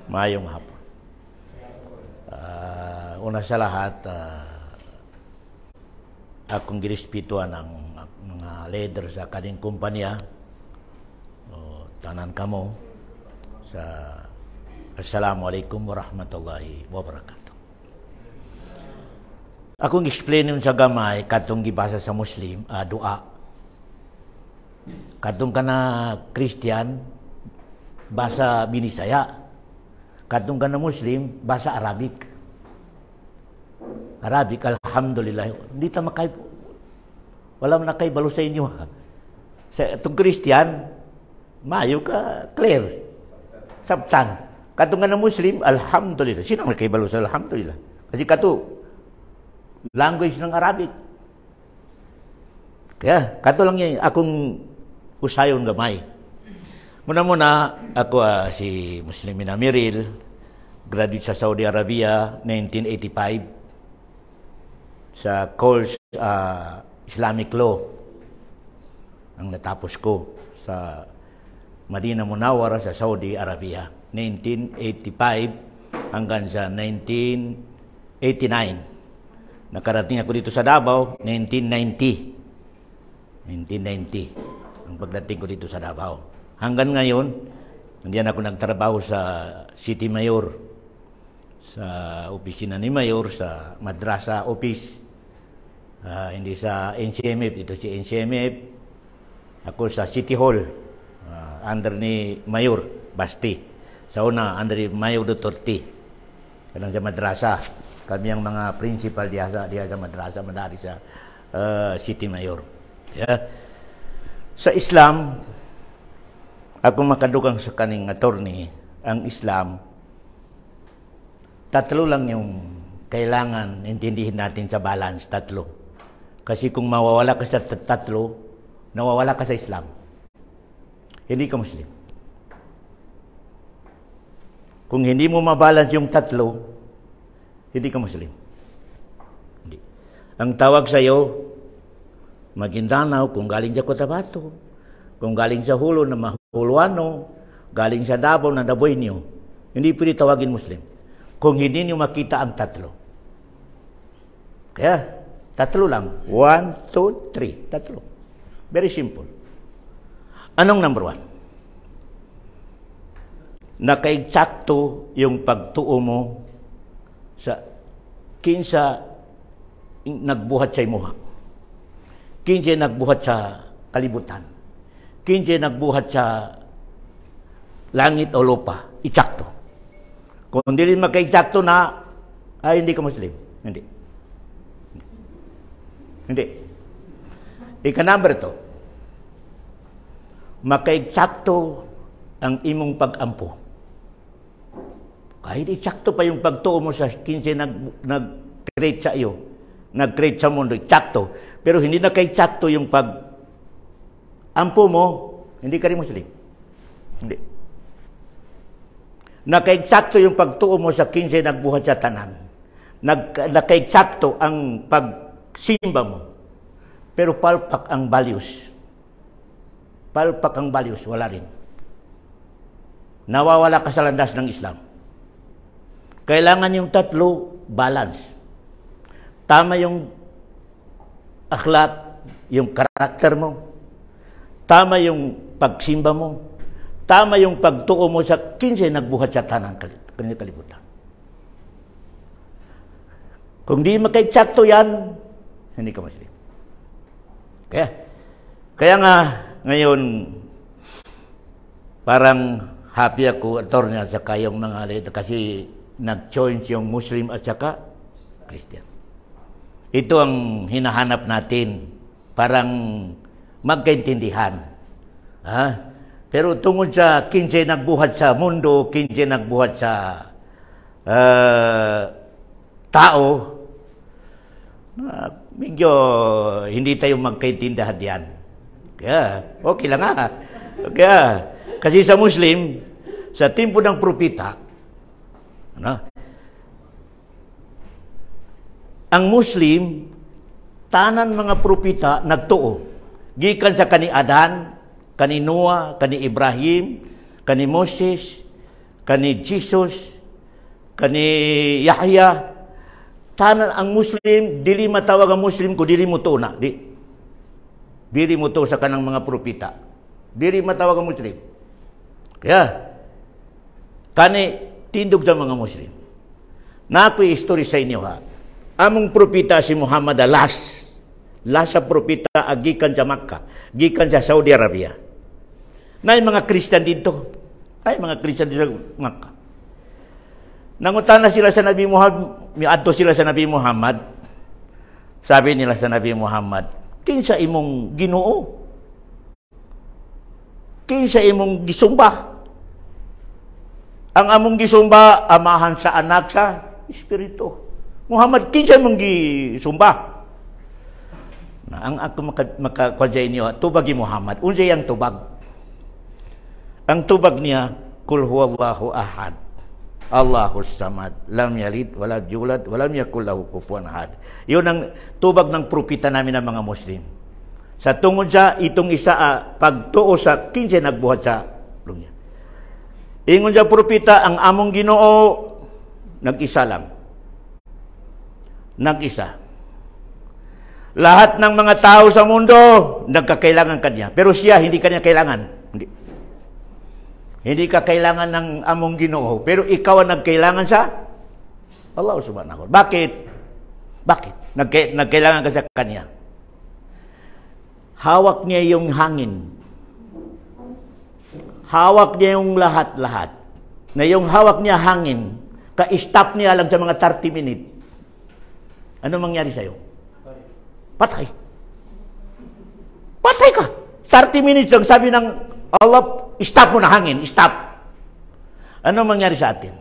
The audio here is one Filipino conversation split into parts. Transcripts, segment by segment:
Maayong hapon. Una sa lahat, akong girespetuhan ang mga leader sa kaning kumpanya. Tanan kamo sa Assalamualaikum warahmatullahi wabarakatuh. Akong explain sa gamay katong gibasa sa Muslim, dua. Katong kana Christian, basa Binisaya. Katong kana Muslim, basa Arabic. Arabic, alhamdulillah. Hindi ta makay, wala man nakay balo sa inyo. Sa itong Christian, mayo ka, clear. Sabtan. Katong kana Muslim, alhamdulillah. Sino nakay balo sa alhamdulillah? Kasi language ng Arabic. Kaya, kato lang yung akong usayon gamay. Muna-muna, ako si Muslimin Amiril, graduate sa Saudi Arabia, 1985, sa course Islamic Law. Ang natapos ko sa Madinah Munawwara sa Saudi Arabia, 1985 hanggang sa 1989. Nakarating ako dito sa Davao, 1990. Ang pagdating ko dito sa Davao. Hanggang ngayon, nandiyan ako nagtrabaho sa City Mayor, sa opisina ni Mayor, sa Madrasa Office, hindi sa NCMF, ito si NCMF. Ako sa City Hall, under ni Mayor Basti. Sa una, under ni Mayor Duterte. Kanang sa Madrasa. Kami ang mga principal diya sa Madrasa, madari sa City Mayor. Yeah. Sa Islam, ako makadugang sa kaning attorney, ang Islam, tatlo lang yung kailangan intindihin natin sa balance, tatlo. Kasi kung mawawala ka sa tatlo, nawawala ka sa Islam. Hindi ka Muslim. Kung hindi mo mabalance yung tatlo, hindi ka Muslim. Hindi. Ang tawag sa iyo, Maguindanao, kung galing sa Cotabato, kung galing sa Hulo na Mahuluano, galing sa Davao na Daboyniyo, hindi pwede tawagin Muslim. Kung hindi niyo makita ang tatlo. Kaya, tatlo lang. 1, 2, 3. Tatlo. Very simple. Anong number 1? Nakaitsakto yung pagtuo mo sa kinsa nagbuhat sa imuha. Kinsa nagbuhat sa kalibutan. Kinsa nagbuhat sa langit o lupa. Itsakto. Kung hindi makaitsakto na, ay hindi ka Muslim. Hindi. Hindi. Ika-number 2. Makaitsakto ang imong pag-ampo. Kahit itsakto pa yung pagtuo mo sa kinsa nag-create sa iyo, nag-create sa mundo, itsakto. Pero hindi na kay tsakto yung pag-ampo mo, hindi ka rin Muslim. Hindi. Nakaitsakto yung pagtuo mo sa kinsa nagbuhat sa tanan. Nakaitsakto ang pagsimba mo. Pero palpak ang values. Palpak ang values, wala rin. Nawawala ka sa landas ng Islam. Kailangan yung tatlo, balance. Tama yung akhlak, yung karakter mo. Tama yung pagsimba mo. Tama yung pagtuo mo sa kinsa nagbuhat sa tanang kalibutan. Kung di makaitsakto yan, hindi ka Muslim. Kaya nga, ngayon, parang happy ako, attorney, at saka yung mga leader, kasi nag-join yung Muslim at saka Christian. Ito ang hinahanap natin, parang magkaintindihan. Pero tungod sa kinsa nagbuhat sa mundo, kinsa nagbuhat sa tao, medyo hindi tayo magkaintindihan yan. Kaya, okay lang nga. Kaya, kasi sa Muslim, sa timpo ng propita, ang Muslim, tanan mga propita nagtuo. Gikan sa kani Adan, kani Noah, kani Ibrahim, kani Moses, kani Jesus, kani Yahya, tanan ang Muslim, dili matawag ang Muslim ko, dili mo to na. Dili mo to sa kanang mga propita. Dili matawag ang Muslim. Kaya, kani tindog sa mga Muslim. Na ako'y history sa inyo ha. Among propita si Muhammad last sa propita gikan sa Makkah, gikan sa Saudi Arabia. Na mga Christian dito. Ay mga Christian dito sa Makkah. Nangutana sila sa Nabi Muhammad, miadto sila sa Nabi Muhammad. Sabi nila sa Nabi Muhammad, kinsa imong Ginoo? Kinsa imong gisumba? Ang among gisumba, amahan sa anak sa Espiritu. Muhammad, kinsa imong gisumba? Na ang ako makakwadya inyo, tubag ni Muhammad. Unsay ang tubag? Ang tubag niya, Kul huwallahu ahad, Allahus samad, lam yalid, walam yulad, walam yakul lahu kufuwan ahad. Yun ang tubag ng propita namin ng mga Muslim. Sa tungod sa itong isa, pagtuo sa kinsa nagbuhat sa lunya. Ingon sa propita, ang among Ginoo, nag-isa lang. Nag-isa. Lahat ng mga tao sa mundo, nagkakailangan kanya. Pero siya, hindi kanya kailangan. Hindi ka kailangan ng among Ginoo, pero ikaw ang nagkailangan sa Allah subhanahu wa ta'ala. Bakit? Bakit? Nagkailangan ka sa Kanya. Hawak niya yung hangin. Hawak niya yung lahat-lahat. Na yung hawak niya hangin, ka-stop niya lang sa mga 30 minutes. Ano mangyari sa'yo? Patay. Patay ka. 30 minutes lang sabi ng Allah, stop mo na hangin, stop. Ano mangyari sa atin?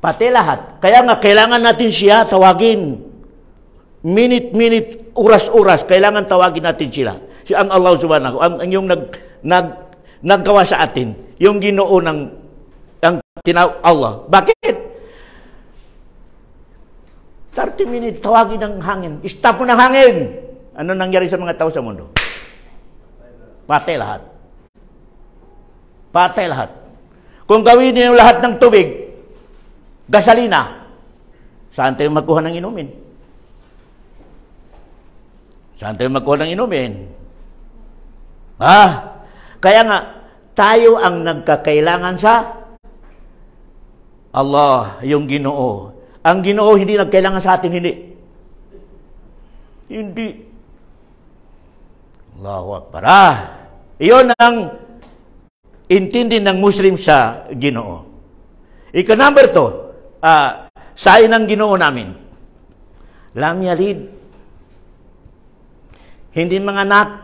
Pati lahat. Kaya nga, kailangan natin siya tawagin. Minute, oras, kailangan tawagin natin sila. Siya ang Allah subhanahu, ang yung naggawa sa atin. Yung Ginoo ng Allah. Bakit? 30 minutes, tawagin ng hangin. Stop mo na hangin. Ano nangyari sa mga tao sa mundo? Patay lahat. Patay lahat. Kung gawin niyo lahat ng tubig, gasolina, saan tayo magkuha ng inumin? Saan tayo magkuha ng inumin? Kaya nga, tayo ang nagkakailangan sa Allah, yung Ginoo. Ang Ginoo hindi nagkailangan sa atin, hindi. Hindi. Allahu Akbar. Iyon ang intindi ng Muslim sa Ginoo. Ika-number 2, sain ng Ginoo namin. Lam yalid. Hindi manganak.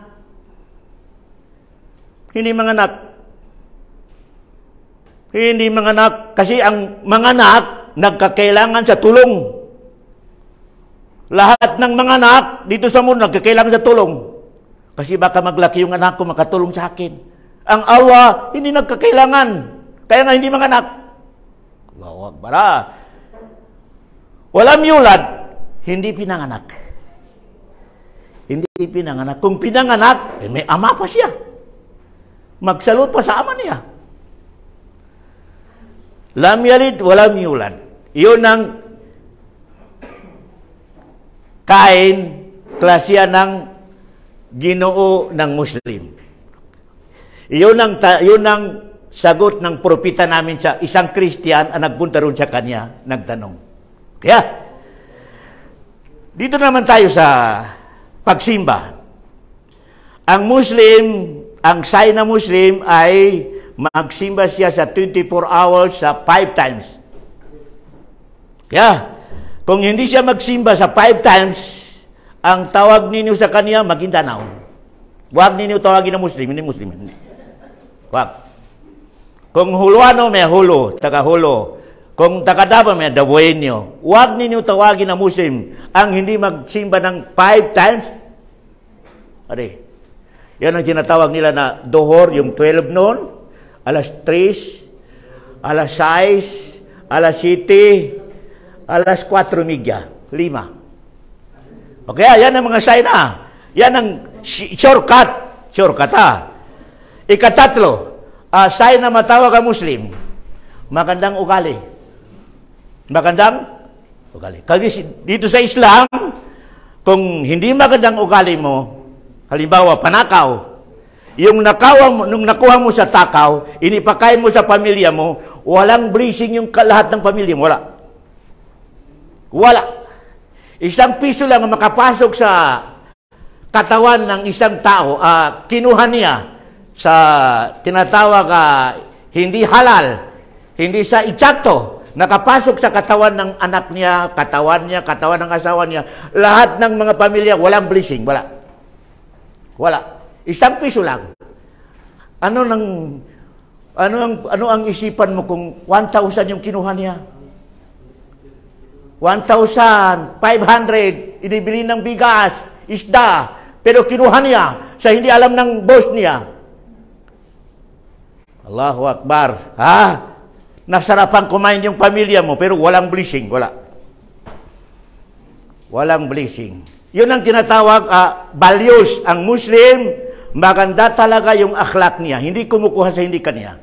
Hindi manganak. Hindi manganak. Kasi ang manganak, nagkakailangan sa tulong. Lahat ng manganak dito sa mundo, nagkakailangan sa tulong. Kasi baka maglaki yung anak ko, makatulong sa akin. Ang Allah, hindi nagkakailangan. Kaya nga hindi manganak. Allahu Akbar. Walam yulad, hindi pinanganak. Hindi pinanganak. Kung pinanganak, may ama pa siya. Magsalot pa sa ama niya. Lam yalid, walam yulad. Iyon ang kain, klasya ng Ginoo ng Muslim. Yun ang sagot ng propita namin sa isang Christian ang nagpunta ron sa kanya, nagtanong. Kaya, dito naman tayo sa pagsimba. Ang Muslim, ang sign na Muslim ay magsimba siya sa 24 hours sa 5 times. Kaya, kung hindi siya magsimba sa 5 times, ang tawag ninyo sa kanya, Maguindanao. Huwag ninyo tawagin na Muslim, hindi Muslim. Huwag. Kung Huluano, may Hulu, taga-Hulu. Kung taga-Davao, may Dabuenyo. Huwag ninyo tawagin na Muslim ang hindi magsimba ng 5 times. Adi, yan ang tinatawag nila na Dohor, yung 12 noon, alas 3, alas 6, alas 7, alas 4:30, 5. Okay, yan ang mga sign na. Yan ang shortcut. Shortcut, Ika-3, sign na matawag ang Muslim, magandang ugali. Magandang ugali. Kasi dito sa Islam, kung hindi magandang ugali mo, halimbawa, panakaw, yung nung nakuha mo sa takaw, inipakain mo sa pamilya mo, walang blessing yung lahat ng pamilya mo. Wala. Wala. Isang piso lang ang makapasok sa katawan ng isang tao, kinuha niya sa tinatawag hindi halal, hindi sa itsakto, nakapasok sa katawan ng anak niya, katawan ng asawa niya, lahat ng mga pamilya, walang blessing, wala. Wala. Isang piso lang. Ano ang isipan mo kung 1,000 yung kinuha niya? 1,500, inibili ng bigas, isda, pero kinuha niya sa hindi alam ng boss niya. Allahu Akbar. Nasarapan kumain yung pamilya mo, pero walang blessing, wala. Walang blessing. Yun ang tinatawag, values. Ang Muslim, maganda talaga yung akhlak niya. Hindi kumukuha sa hindi kanya.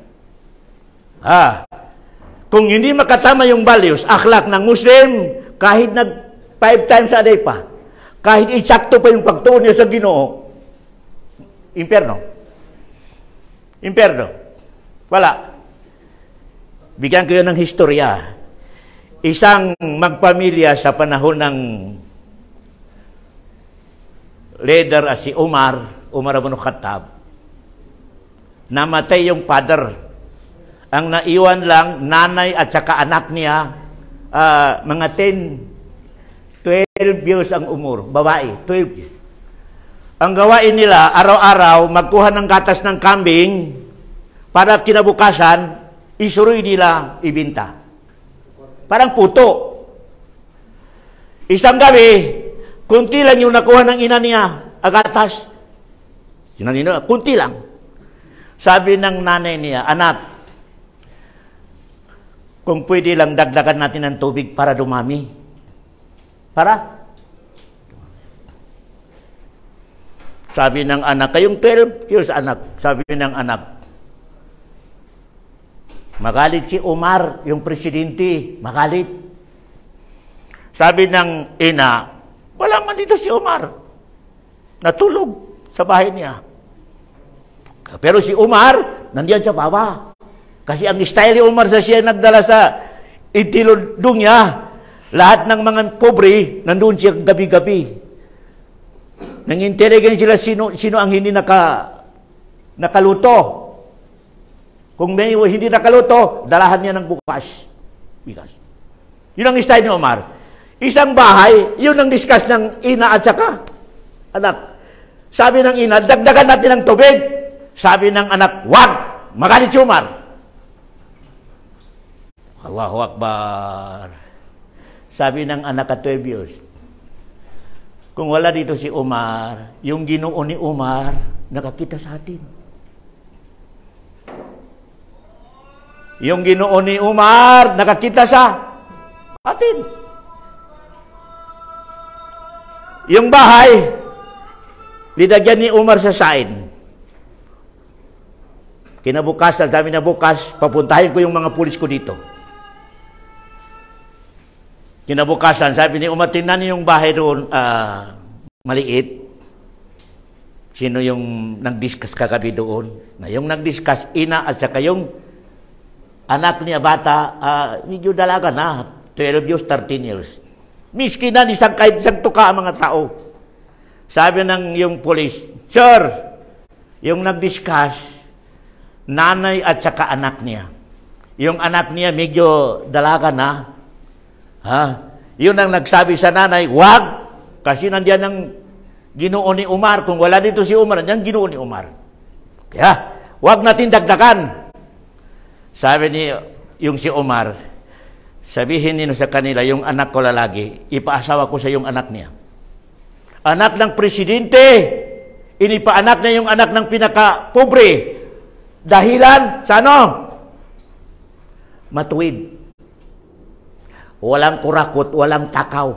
Kung hindi makatama yung values, akhlak ng Muslim, kahit 5 times a day pa, kahit isakto pa yung pagtuon niya sa Ginoo, impyerno. Impyerno. Wala. Bigyan ko yun ng historya. Isang magpamilya sa panahon ng leader si Umar ibn Khattab. Namatay yung father. Ang naiwan lang, nanay at saka anak niya, mga 12 years ang umur. Babae, 12 years. Ang gawain nila, araw-araw, magkuha ng gatas ng kambing para kinabukasan, isuroy nila, ibinta. Parang puto. Isang gabi, kunti lang yung nakuha ng ina niya, agatas. Kunti lang. Sabi ng nanay niya, anak, kung pwede lang dagdagan natin ng tubig para dumami. Para? Sabi ng anak, kayong 12 years anak, sabi ng anak, magalit si Umar, yung presidente, magalit. Sabi ng ina, wala man dito si Umar. Natulog sa bahay niya. Pero si Umar, nandiyan sa baba. Kasi ang style ni Umar sa siya nagdala sa itilodong niya. Lahat ng mga pobre, nandun siya gabi-gabi. Nang-intelligent sila sino ang hindi nakaluto. Kung may hindi nakaluto, dalahan niya ng bukas. Yun ang style ni Umar. Isang bahay, yun ang discuss ng ina at saka anak. Sabi ng ina, dagdagan natin ng tubig. Sabi ng anak, wag! Magalit si Umar. Allahu Akbar. Sabi ng anak at 12 years, kung wala dito si Umar, yung Ginoo ni Umar, nakakita sa atin. Yung Ginoo ni Umar, nakakita sa atin. Yung bahay, lidagyan ni Umar sa sign. Kinabukasan, sabi na bukas, papuntahin ko yung mga pulis ko dito. Kinabukasan, sabi ni Umar, tingnan niyo yung bahay doon, maliit. Sino yung nag-discuss kagabi doon? Na yung nag-discuss, ina at saka yung anak niya bata, medyo dalaga na, 12 years, 13 years. Miski na, kahit isang tuka ang mga tao. Sabi ng yung police, sir, yung nag-discuss, nanay at saka anak niya. Yung anak niya medyo dalaga na. Yun ang nagsabi sa nanay, wag! Kasi nandiyan ang Ginoo ni Umar. Kung wala dito si Umar, nandiyan Ginoo ni Umar. Kaya, wag natin dagdagan. Sabi ni yung si Umar, sabihin niyo sa kanila, yung anak ko lalaki, ipaasawa ko sa yung anak niya. Anak ng presidente, inipaanak na yung anak ng pinaka-pobre. Dahilan, sa ano? Matuwid. Walang kurakot, walang takaw.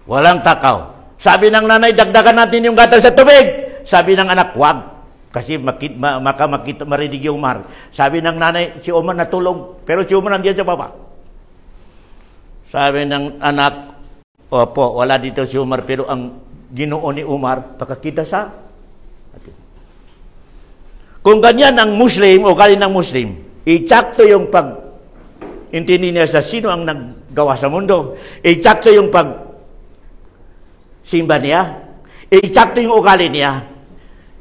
Walang takaw. Sabi ng nanay, dagdagan natin yung gatas sa tubig. Sabi ng anak, wag. Kasi marinig yung Umar. Sabi ng nanay, si Umar natulog, pero si Umar nandiyan sa baba. Sabi ng anak, opo, wala dito si Umar, pero ang Ginoo ni Umar, pakakita sa atin. Kung ganyan ang Muslim, o kali ng Muslim, itsakto yung intindi niya sa sino ang naggawa sa mundo, itsakto yung simba niya, itsakto yung ugali niya,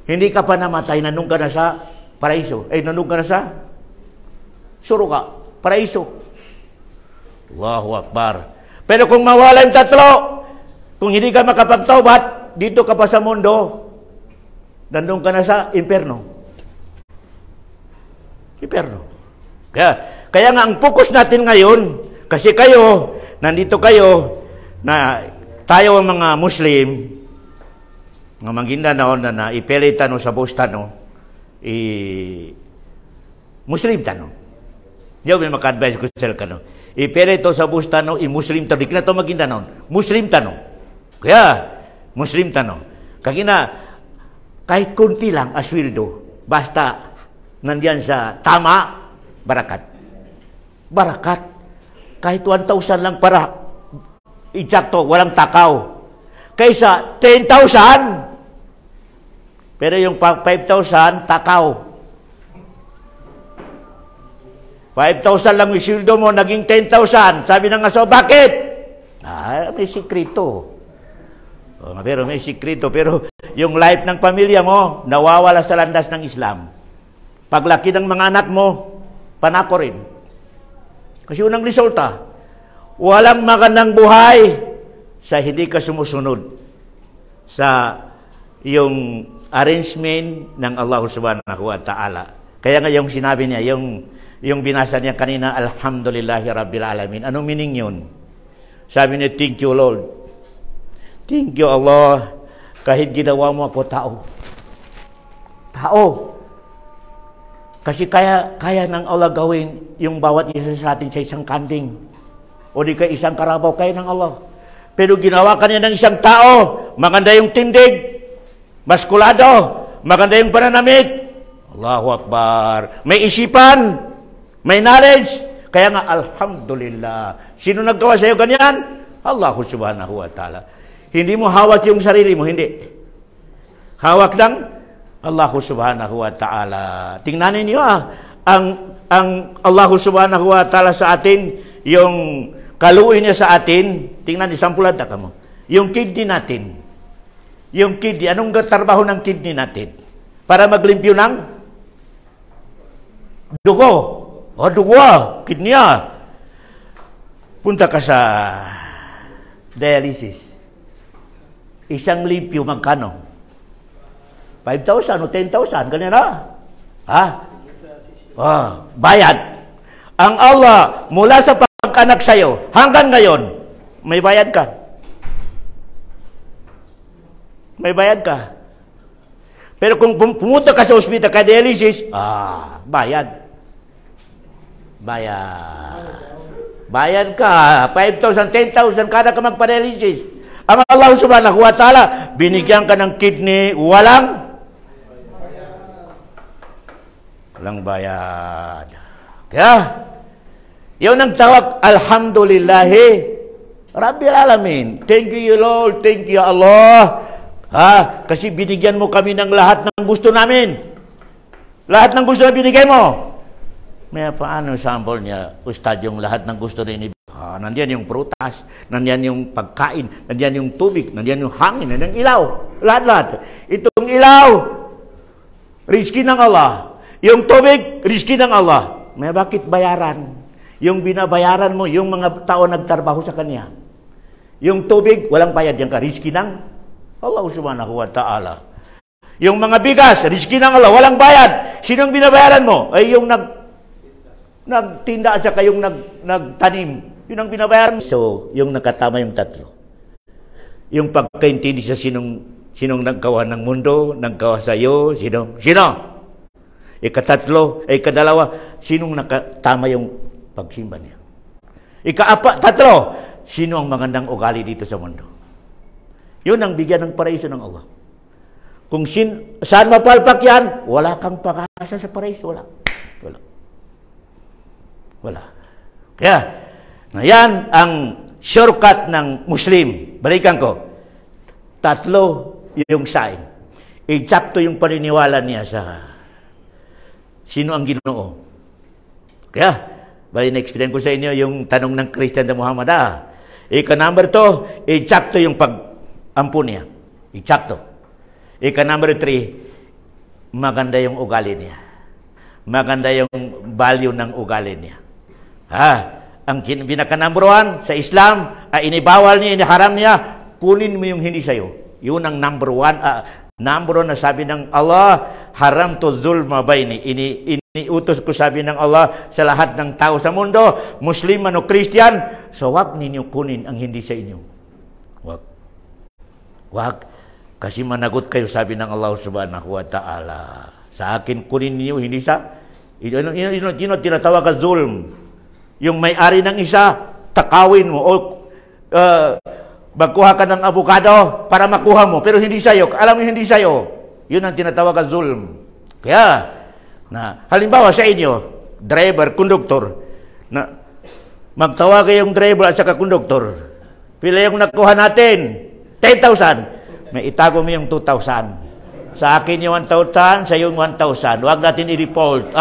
hindi ka pa namatay, nanong ka na sa paraiso. Nanong ka na sa suruga, paraiso. Allahu Akbar. Pero kung mawala yung tatlo, kung hindi ka makapagtaubat, dito ka pa sa mundo, nanong ka na sa impyerno. Impyerno. Kaya nga ang focus natin ngayon, kasi kayo, nandito kayo, na tayo ang mga Muslim, nga Maguindanao na ipilitan sa Bustano, Muslim tano. Yo may maka-advise ko sa kano. Ipilito sa Bustano, Muslim tano. Di na to Maguindanao. Muslim tano. Kaya, Muslim tano. Kagina, kahit kunti lang aswildo, basta nandiyan sa tama, barakat. Barakat. Kahit 1,000 lang para eksakto, walang takaw. Kaysa 10,000, pero yung 5,000, takaw. 5,000 lang yung sildo mo, naging 10,000. Sabi ng aso, bakit? May sikrito. Pero may sikrito. Pero yung life ng pamilya mo, nawawala sa landas ng Islam. Paglaki ng mga anak mo, panako rin. Kasi unang resulta, walang magandang buhay sa hindi ka sumusunod sa yung arrangement ng Allah subhanahu wa ta'ala. Kaya nga yung sinabi niya, yung binasa niya kanina, Alhamdulillahi Rabbil Alamin. Anong meaning yun? Sabi niya, thank you Lord. Thank you Allah. Kahit ginawa mo ako tao. Tao. Kasi kaya ng Allah gawin yung bawat isa sa atin sa isang kanding. O di ka isang karabaw, kaya ng Allah. Pero ginawa ka niya ng isang tao, maganda yung tindig, maskulado, maganda yung pananamit. Allahu Akbar. May isipan, may knowledge. Kaya nga, Alhamdulillah. Sino naggawa sa iyo ganyan? Allah subhanahu wa ta'ala. Hindi mo hawak yung sarili mo, hindi. Hawak lang Allah subhanahu wa ta'ala. Tingnan niyo ang Allah subhanahu wa ta'ala sa atin, yung kaluin niya sa atin, tingnan niyo, sampulan ka mo. Yung kidney natin. Yung kidney, anong trabaho ng kidney natin? Para maglimpyo ng dugo. Dugo, kidney. Punta ka sa dialysis. Isang limpyo, magkano? 5,000 o 10,000, ganyan na. Bayad. Ang Allah, mula sa pagkanak sa'yo, hanggang ngayon, may bayad ka. May bayad ka. Pero kung pumunta ka sa ospital ka dialysis, bayad. Bayad ka. 5,000, 10,000 kada ka magpa-dialysis. Ang Allah subhanahu wa ta'ala, binigyan ka ng kidney, walang bayad. Kaya, yun ang tawag, Alhamdulillahi Rabbil Alamin. Thank you Lord, thank you Allah. Kasi binigyan mo kami ng lahat ng gusto namin. Lahat ng gusto na binigay mo. May paano sample niya, Ustad, yung lahat ng gusto rin nandiyan yung prutas, nandiyan yung pagkain, nandiyan yung tubig, nandiyan yung hangin, nandiyan yung ilaw. Lahat-lahat. Itong ilaw, rizki ng Allah. Yung tubig, rizki ng Allah. May bakit bayaran? Yung binabayaran mo, yung mga tao nagtrabaho sa kanya. Yung tubig, walang bayad yan ka. Rizki ng Allah subhanahu wa ta'ala. Yung mga bigas, rizki ng Allah, walang bayad. Sinong binabayaran mo? Ay yung nagtinda at saka yung nagtanim. Yun ang binabayaran. So, yung nakatama yung tatlo. Yung pagkaintindi sa sinong naggawa ng mundo, naggawa sa iyo, sino? Ikatatlo, ikadalawa, sinong nakatama yung pagsimba niya? Tatlo, sino ang magandang ugali dito sa mundo? Yun ang bigyan ng paraiso ng Allah. Kung saan mapalpak yan, wala kang pag-asa sa paraiso. Wala. Wala. Wala. Kaya, na yan ang shortcut ng Muslim. Balikan ko. 3 yung sign. Eksakto yung paniniwala niya sa sino ang Ginoo. Kaya, bali na-explain ko sa inyo yung tanong ng Christian na Muhammad. Ika-number 2, eksakto yung pag-ampun niya. Eksakto. Ika-number 3, maganda yung ugali niya. Maganda yung value ng ugali niya. Ang pinaka-number 1 sa Islam, inibawal niya, iniharam niya, kunin mo yung hindi sa'yo. Yun ang number 1. Number 1 na sabi ng Allah, haram to zulma bayni. Iniutos ko sabi ng Allah sa lahat ng tao sa mundo, Muslim man o Christian, so wag ninyo kunin ang hindi sa inyo. Wag. Wag. Kasi managot kayo, sabi ng Allah subhanahu wa ta'ala. Sa akin kunin niyo, hindi sa... Yun tinatawag ka zulm. Yung may-ari ng isa, takawin mo. O magkuha ka ng abogado para makuha mo. Pero hindi sa'yo. Alam mo hindi sa'yo. Yun ang tinatawag ka zulm. Kaya, halimbawa sa inyo, driver, conductor, magtawag yung driver at saka conductor. Pila yung nakuha natin? 10,000. May itago mo yung 2,000. Sa akin yung 1,000, sa yung 1,000. Huwag natin i-report.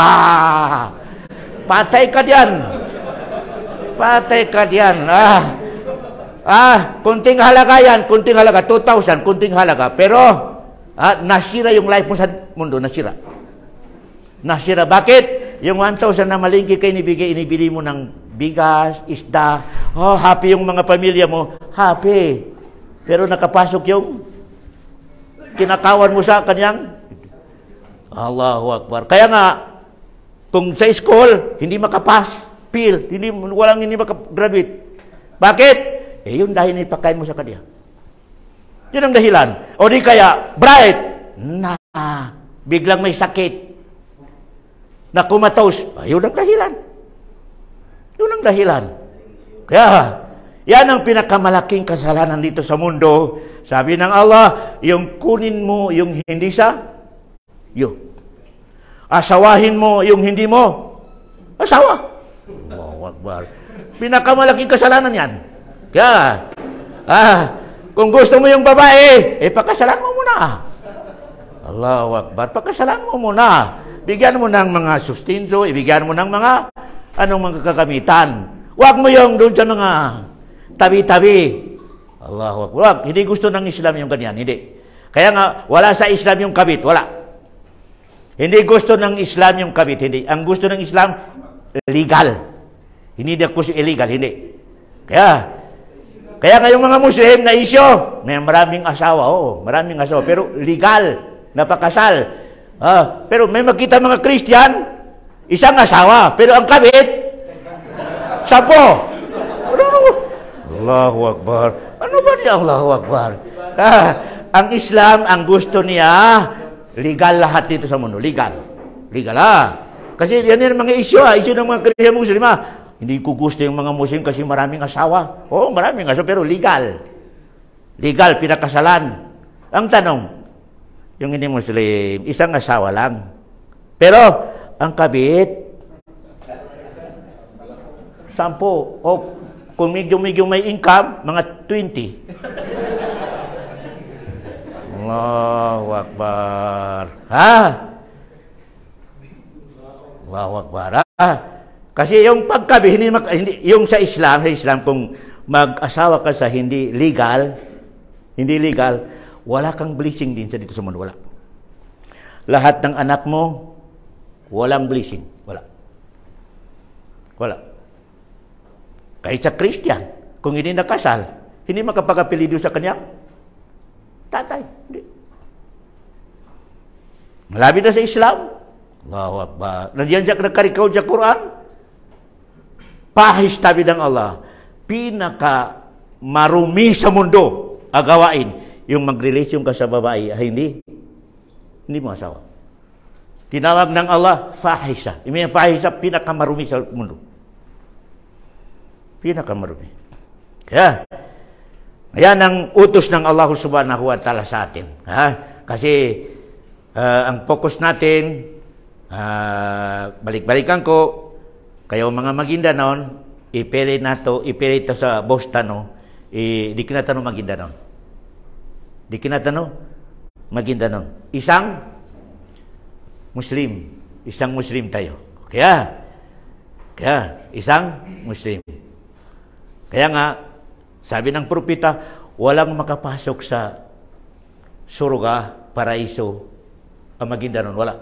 Patay ka diyan. Patay ka diyan. Kunting halaga yan. Kunting halaga. 2,000, kunting halaga. Pero, nasira yung life mo sa mundo. Nasira. Nasira. Bakit? Yung 1,000 na malingki kayo inibili mo ng bigas, isda. Happy yung mga pamilya mo. Happy. Pero nakapasok yung kinakawan mo sa kanyang Allahu Akbar. Kaya nga, kung sa school, hindi makapas, walang hindi makagraduate. Bakit? Yun dahil ipakain mo sa kanya. Yun ang dahilan. O di kaya, bright, biglang may sakit, na kumatos. Yun ang dahilan. Yun ang dahilan. Kaya, yan ang pinakamalaking kasalanan dito sa mundo. Sabi ng Allah, yung kunin mo yung hindi sa iyo. Asawahin mo yung hindi mo asawa. Allahu Akbar. Pinakamalaking kasalanan yan. Kaya, kung gusto mo yung babae, pakasalan mo muna. Allahu Akbar. Pakasalan mo muna. Bigyan mo ng mga sustinso, ibigyan mo ng mga mga kakamitan. Huwag mo yung doon sa mga tabi-tabi. Allahu Akbar. Hindi gusto ng Islam yung ganyan. Hindi. Kaya nga, wala sa Islam yung kabit. Wala. Hindi gusto ng Islam yung kabit. Hindi. Ang gusto ng Islam, legal. Hindi na gusto illegal. Hindi. Kaya ngayong mga Muslim na isyo, may maraming asawa. Oo, maraming asawa. Pero legal. Napakasal. Pero may makita mga Christian, isang asawa. Pero ang kabit, 10. Allahu Akbar. Ano ba niya Allahu Akbar? Ang Islam, ang gusto niya, legal lahat dito sa mundo. Legal. Legal Kasi yan yung mga isyo isyo ng mga Christian Muslim Hindi ko gusto yung mga Muslim kasi maraming asawa. Oo, maraming asawa, pero legal. Legal, pinakasalan. Ang tanong, yung hindi Muslim, isang asawa lang. Pero, ang kabit, 10. O, kung medyo may income, mga 20. Allahu Akbar. Allahu Akbar. Kasi yung pagkabi, hindi, yung sa Islam, kung mag-asawa ka sa hindi legal, wala kang blessing din sa dito sa mundo. Wala. Lahat ng anak mo, walang blessing. Wala. Kahit sa Christian, kung hindi nakasal, hindi makapag-apelido sa kanya, tatay. Hindi. Malapit na sa Islam. Allahu Akbar. Nandiyan siya nagkarikaw sa Quran. Pahis tabi ng Allah. Pinaka marumi sa mundo agawain. Yung mag-relasyon ka sa babae, hindi mo asawa. Tinawag ng Allah, fahisa. Yung fahisa, pinakamarumi sa mundo. Pinakamarumi. Kaya, ayan ang utos ng Allah subhanahu wa ta'ala sa atin. Kasi ang focus natin, balik-balikan ko, kayo mga Maguindanon, ipilit to sa Boston, di kinatanong Maguindanon. Di kinatanong Maguindanon. Isang Muslim tayo. Kaya isang Muslim. Kaya nga, sabi ng propeta, walang makapasok sa surga, paraiso, ang Maguindanon, wala.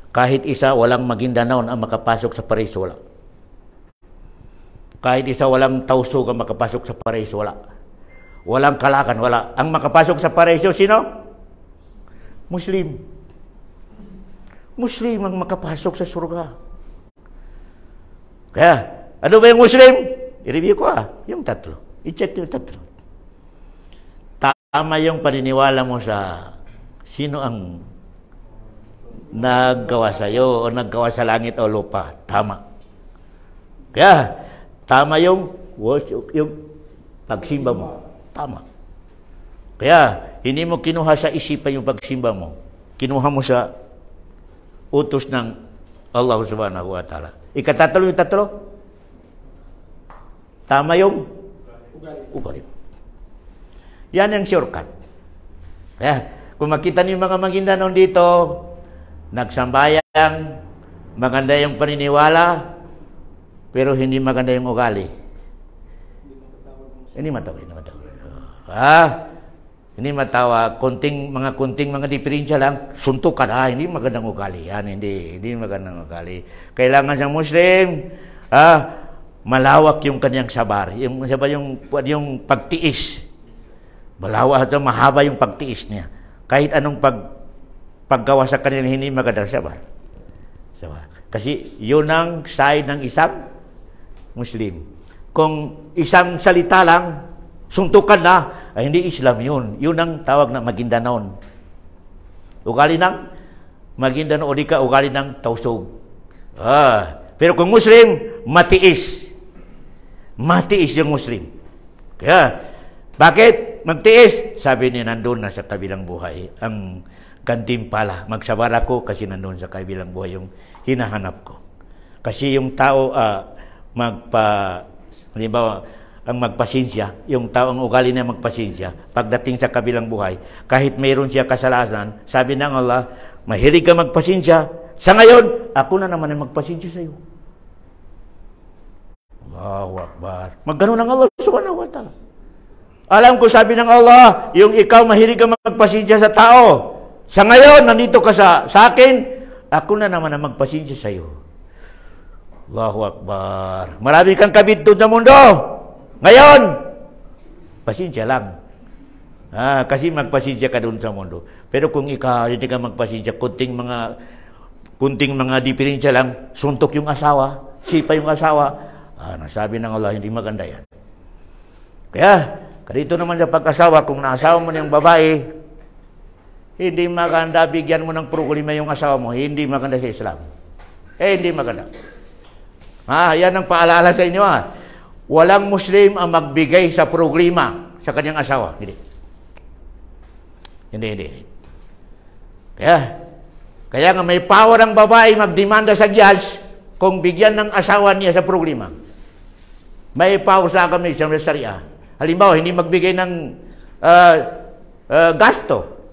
Kahit isa, walang Maguindanon ang makapasok sa paraiso, wala. Kahit isa, walang Tausug ang makapasok sa paraiso, wala. Walang Kalakan, wala. Ang makapasok sa paraiso, sino? Muslim. Muslim ang makapasok sa surga. Kaya, ano ba yung Muslim? I-review ko yung tatlo. I-check yung tatlo. Tama yung paniniwala mo sa sino ang naggawa sa iyo o naggawa sa langit o lupa. Tama. Kaya, tama yung pagsimba mo. Tama. Kaya, hindi mo kinuha sa isipan yung pagsimba mo. Kinuha mo sa utos ng Allah subhanahu wa ta'ala. Ikatatlo yung tatlo? Tama yung ugali. Yan ang shortcut. Kaya, kung makita niyo mga Maguindanon dito, nagsambayang, maganda yung paniniwala, pero hindi maganda yung ugali. Hindi matawag. Hindi matawag. Kunting mga diferensya lang, suntukan. Hindi magandang ugali. Yan, hindi magandang ugali. Kailangan sa Muslim, malawak yung kanyang sabar. Yung pagtiis. Malawak ito, mahaba yung pagtiis niya. Kahit anong paggawa sa kanya hindi magandang sabar. Kasi yun ang side ng isang Muslim. Kung isang salita lang, suntukan na, ay hindi Islam yun. Yun ang tawag na Maguindanon. Ugali ng Maguindanon o di ka ugali ng Tausug. Pero kung Muslim, matiis. Matiis yung Muslim. Kaya, bakit magtiis? Sabi niya, nandun na sa kabilang buhay. Ang gantimpala. Magsabar ako kasi nandun sa kabilang buhay yung hinahanap ko. Kasi yung tao, halimbawa, ang magpasensya, yung tao ang ugali na magpasensya, pagdating sa kabilang buhay, kahit mayroon siya kasalanan, sabi ng Allah, mahilig ka magpasensya, sa ngayon, ako na naman ang magpasensya sa iyo. Allahu Akbar. Magganon ng Allah subhanahu wa ta'ala. Alam ko, sabi ng Allah, yung ikaw mahilig ka magpasensya sa tao. Sa ngayon, nandito ka sa akin, ako na naman ang magpasensya sa iyo. Allahu Akbar. Marami kang kabit doon sa mundo. Ngayon, pasensya lang. Kasi magpasensya ka doon sa mundo. Pero kung ikaw hindi ka magpasensya, kunting mga diferensya lang, suntok yung asawa, sipa yung asawa, nasabi ng Allah, hindi maganda yan. Kaya, dito naman sa pag-asawa, kung naasawa mo ng babae, hindi maganda, bigyan mo ng problema yung asawa mo, hindi maganda sa Islam. Hindi maganda. Yan ang paalala sa inyo. Walang Muslim ang magbigay sa problema sa kanyang asawa. Hindi. Kaya nga may power ang babae magdemanda sa judge kung bigyan ng asawa niya sa problema. May power sa kami sa Sharia. Halimbawa, hindi magbigay ng gasto.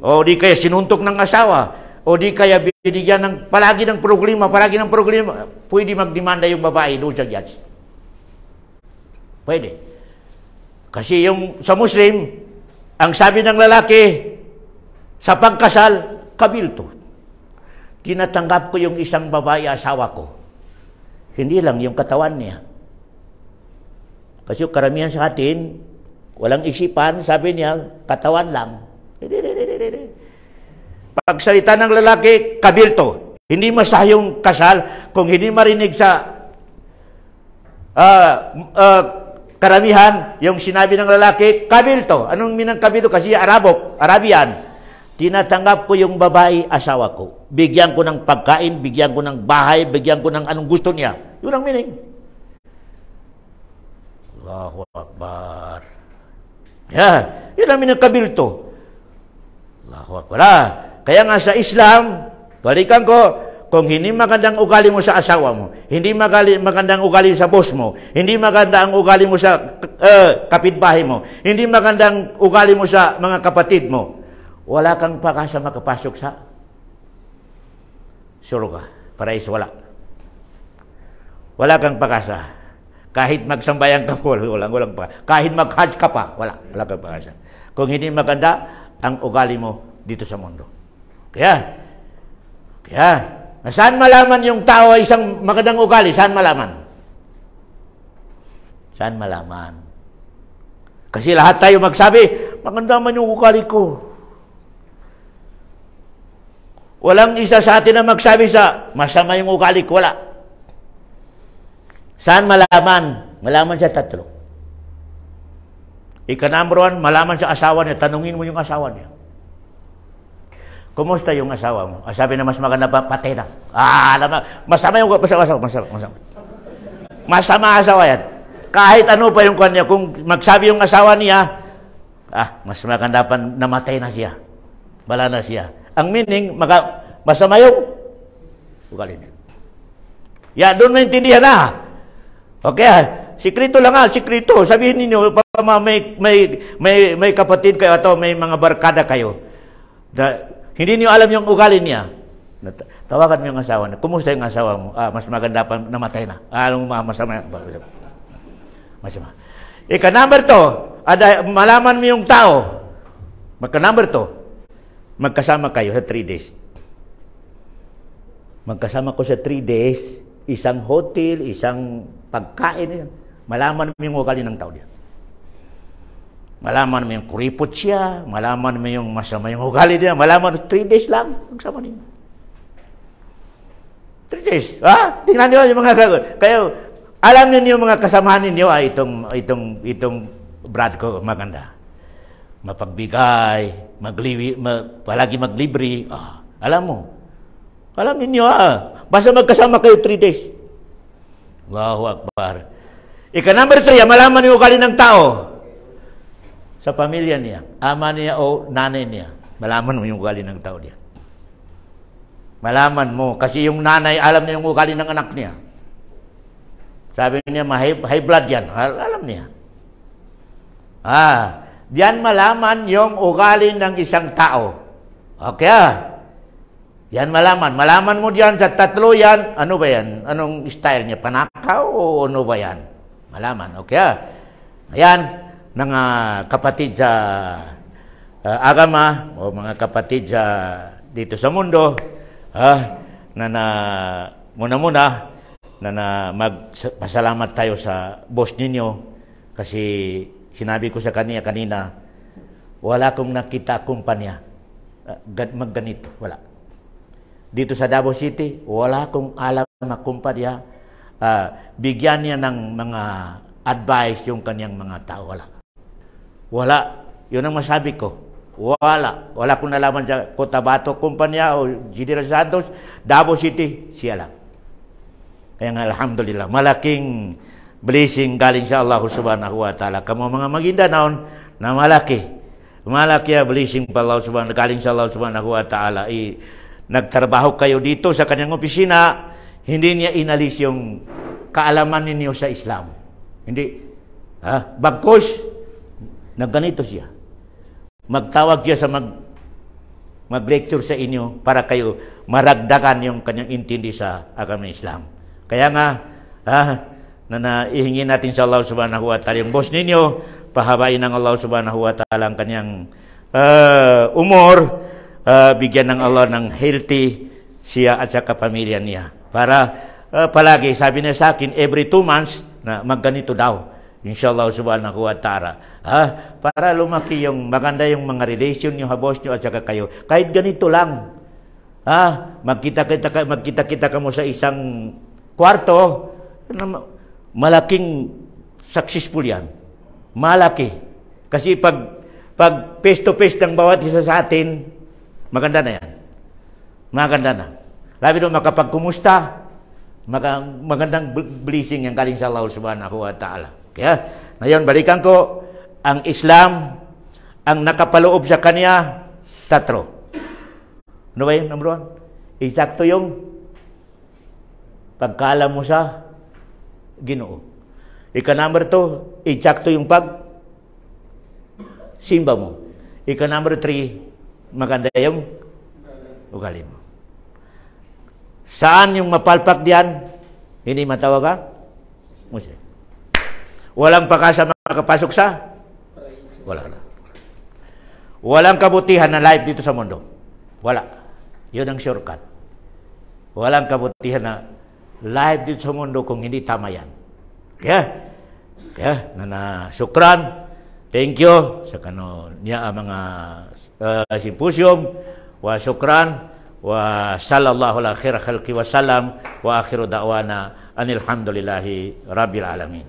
O di kaya sinuntok ng asawa. O di kaya binigyan ng palagi ng problema. Pwede magdemanda yung babae doon sa judge. Pwede. Kasi yung sa Muslim, ang sabi ng lalaki, sa pagkasal, kabilto. Tinatanggap ko yung isang babae asawa ko. Hindi lang yung katawan niya. Kasi karamihan sa atin, walang isipan, sabi niya, katawan lang. Pagsalita ng lalaki, kabilto. Hindi masayong kasal kung hindi marinig sa karamihan, yung sinabi ng lalaki, kabilto. Anong minang kabilto? Kasi Arabian. Tinatanggap ko yung babae, asawa ko. Bigyan ko ng pagkain, bigyan ko ng bahay, bigyan ko ng anong gusto niya. Yun ang meaning. Allahu Akbar. Yun ang meaning kabilto. Allahu Akbar. Kaya nga sa Islam, balikan ko, kung hindi magandang ugali mo sa asawa mo, hindi magandang ugali sa boss mo, hindi magandang ugali mo sa kapitbahay mo, hindi magandang ugali mo sa mga kapatid mo, wala kang pakasa makapasok sa surga. Parais wala. Wala kang pakasa. Kahit magsambayan ka po, walang pa. Kahit mag-hajj ka pa, wala kang pakasa. Kung hindi maganda ang ugali mo dito sa mundo. Kaya, saan malaman yung tao ay isang magandang ugali? Saan malaman? Saan malaman? Kasi lahat tayo magsabi, maganda man yung ugali ko. Walang isa sa atin na magsabi sa masama yung ugali ko. Wala. Saan malaman? Malaman sa tatlo. Ika-number 1, malaman sa asawa niya. Tanungin mo yung asawa niya. Kumusta yung asawa mo? Sabi na mas maganda pa, patay na. Alam mo, masama yung masama asawa yan. Kahit ano pa yung kanya, kung magsabi yung asawa niya, mas maganda pa namatay na siya. Wala na siya. Ang meaning, masama yung ugali niya. Doon maintindihan na. Okay, sikrito lang sikrito. Sabihin ninyo, may kapatid kayo at may mga barkada kayo. Hindi niyo alam yung ugali niya. Tawagan mo yung asawa na, kumusta yung asawa mo? Mas maganda pa, namatay na. Alam mo, masama. Masama. Ika-number 2, malaman mo yung tao. Ika-number 2, magkasama kayo sa 3 days. Magkasama ko sa 3 days, isang hotel, isang pagkain, malaman mo yung ugali ng tao niya. Malaman mo yung kuripot siya, malaman mo yung masama yung ugali niya, malaman mo 3 days lang, magsama niyo. 3 days. Tingnan niyo yung mga gagawin. Kaya, alam niyo yung mga kasamahan ninyo, itong brad ko, maganda. Mapagbigay, palagi maglibre. Alam mo. Alam niyo, basta magkasama kayo 3 days. Allahu Akbar. Ika-number 3, malaman yung ugali ng tao. Sa pamilya niya, ama niya o nanay niya, malaman mo yung ugali ng tao niya. Malaman mo, kasi yung nanay, alam niya yung ugali ng anak niya. Sabi niya, high blood yan. Alam niya. Diyan malaman yung ugali ng isang tao. Okay, Yan malaman. Malaman mo diyan sa tatlo yan. Ano ba yan? Anong style niya? Panakaw o ano ba yan? Malaman. Okay, Ayan. Ng kapatid sa agama o mga kapatid sa dito sa mundo muna magpasalamat tayo sa boss ninyo kasi sinabi ko sa kanya kanina, wala kong nakita kumpanya magganito, wala. Dito sa Davao City, wala kong alam na kumpanya bigyan niya ng mga advice yung kanyang mga tao, wala. Yun ang masabi ko. Wala kong nalaman sa Cotabato Kumpanya o General Santos, Davao City, siya lang. Kaya nga, alhamdulillah, malaking blessing galing sa Allah subhanahu wa ta'ala. Kamu mga Maguindanaon na malaki blessing pa Allah subhanahu, galing sa Allah subhanahu wa ta'ala. Nagtrabaho kayo dito sa kanyang opisina, hindi niya inalis yung kaalaman ninyo sa Islam. Hindi. Bagkus, nagganito siya. Magtawag siya sa mag-lecture sa inyo para kayo maragdagan yung kanyang intindi sa agama ng Islam. Kaya nga, ihingi natin sa Allah subhanahu wa ta'ala yung boss ninyo, pahabain ng Allah subhanahu wa ta'ala ang kanyang umor, bigyan ng Allah ng healthy siya at sa kapamilya niya. Para palagi, sabi niya sa akin, every 2 months, na magganito daw. Inshallah subhanahu wa ta'ala. Para lumaki yung maganda yung mga relation nyo, boss nyo at saka kayo. Kahit ganito lang. Magkita-kita ka mo sa isang kwarto, malaking successful yan. Malaki. Kasi pag face to face ng bawat isa sa atin, maganda na yan. Maganda na. Labi doon makapagkumusta, magandang blessing yang galing sa Allah subhanahu wa ta'ala. Kaya, ngayon, balikan ko, ang Islam, ang nakapaloob sa kanya, Tatlo. Ano ba yung number one? Eksakto yung pagkaalam mo sa Ginoo. Ika-number two, eksakto yung simba mo. Ika-number three, maganda yung ugali mo. Saan yung mapalpak diyan? Hindi matawag ka? Muslim. Walang pakasa makapasok sa? Wala na. Walang kabutihan na life dito sa mundo. Wala. Yun ang shortcut. Walang kabutihan na life dito sa mundo kung hindi tama yan. Kaya, sukran. Thank you sa niya mga symposium. Wa sukran. Wa sallallahu ala khair khalqi wa salam. Wa akhiru da'wana anilhamdulillahi rabbil alamin.